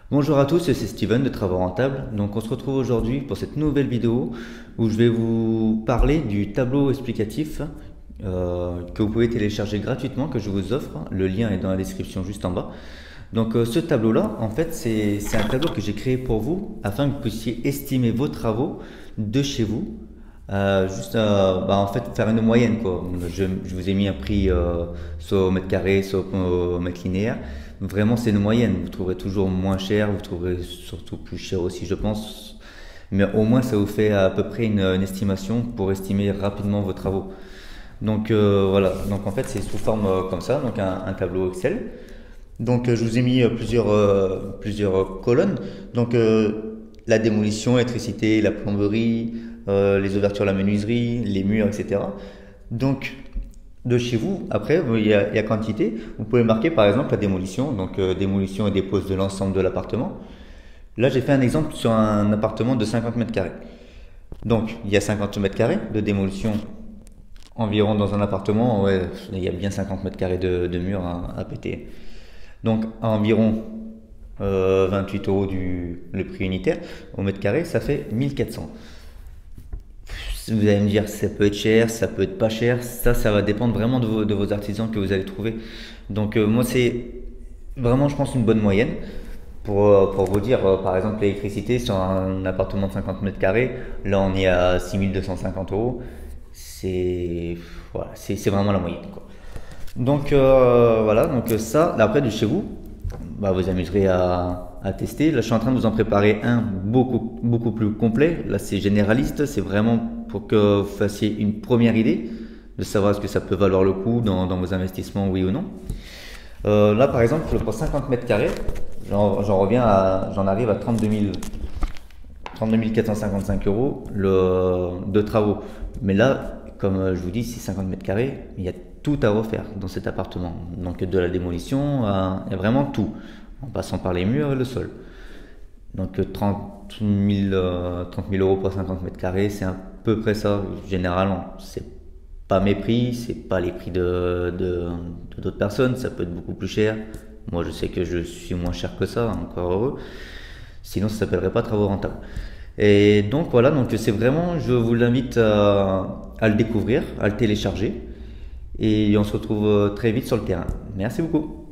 Bonjour à tous, c'est Steven de Travaux Rentables. Donc on se retrouve aujourd'hui pour cette nouvelle vidéo où je vais vous parler du tableau explicatif que vous pouvez télécharger gratuitement, que je vous offre. Le lien est dans la description juste en bas. Donc ce tableau-là, en fait, c'est un tableau que j'ai créé pour vous afin que vous puissiez estimer vos travaux de chez vous. En fait faire une moyenne quoi. Je vous ai mis un prix soit au mètre carré, soit au mètre linéaire. Vraiment c'est une moyenne. Vous trouverez toujours moins cher, vous trouverez surtout plus cher aussi je pense. Mais au moins ça vous fait à peu près une estimation pour estimer rapidement vos travaux. Donc voilà. Donc en fait c'est sous forme comme ça, donc un tableau Excel. Donc je vous ai mis plusieurs colonnes. Donc la démolition, l'électricité, la plomberie, les ouvertures, la menuiserie, les murs, etc. Donc de chez vous, après il y a quantité. Vous pouvez marquer par exemple la démolition, donc démolition et dépose de l'ensemble de l'appartement. Là j'ai fait un exemple sur un appartement de 50 mètres carrés. Donc il y a 50 mètres carrés de démolition environ dans un appartement, ouais, il y a bien 50 mètres carrés de murs à péter. Donc à environ 28 euros le prix unitaire au mètre carré, ça fait 1400. Vous allez me dire, ça peut être cher, ça peut être pas cher, ça va dépendre vraiment de vos artisans que vous allez trouver. Donc moi c'est vraiment je pense une bonne moyenne. Pour vous dire, par exemple l'électricité sur un appartement de 50 mètres carrés, là on est à 6250 euros. C'est voilà, c'est vraiment la moyenne quoi. Donc voilà, donc ça, après de chez vous, bah, vous amuserez à tester. Là, je suis en train de vous en préparer un beaucoup plus complet. Là, c'est généraliste, c'est vraiment pour que vous fassiez une première idée de savoir est-ce que ça peut valoir le coup dans vos investissements, oui ou non. Là, par exemple, pour 50 mètres carrés, j'en arrive à 32 455 euros de travaux. Mais là, comme je vous dis, c'est 50 mètres carrés, il y a tout à refaire dans cet appartement. Donc de la démolition, il y a vraiment tout, en passant par les murs et le sol. Donc 30 000 euros pour 50 mètres carrés, c'est à peu près ça, généralement. C'est pas mes prix, c'est pas les prix de d'autres personnes, ça peut être beaucoup plus cher. Moi, je sais que je suis moins cher que ça, encore heureux. Sinon, ça s'appellerait pas travaux rentables. Et donc voilà, donc c'est vraiment, je vous l'invite à le découvrir, à le télécharger. Et on se retrouve très vite sur le terrain. Merci beaucoup.